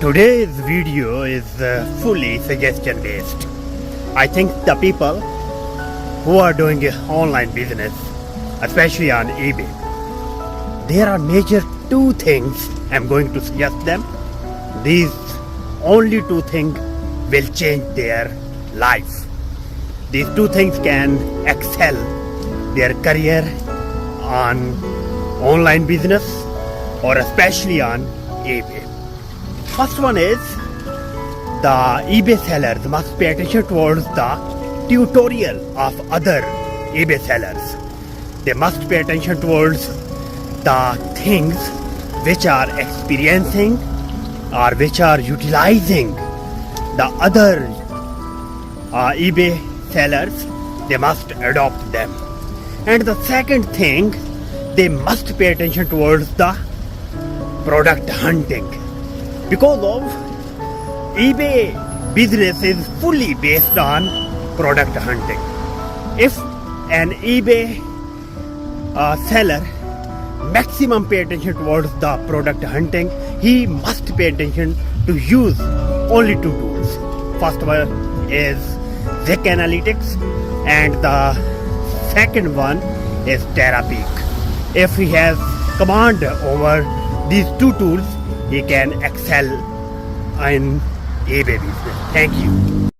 Today's video is fully suggestion based. I think the people who are doing online business, especially on eBay, there are major two things I'm going to suggest them. These only two things will change their life. These two things can excel their career on online business or especially on eBay. First one is the eBay sellers must pay attention towards the tutorial of other eBay sellers. They must pay attention towards the things which are experiencing or which are utilizing the other eBay sellers. They must adopt them. And the second thing, they must pay attention towards the product hunting. Because of eBay business is fully based on product hunting. If an eBay seller maximum pay attention towards the product hunting, he must pay attention to use only two tools. First one is Zik Analytics and the second one is TerraPeak. If he has command over these two tools, he can excel in eBay business. Thank you.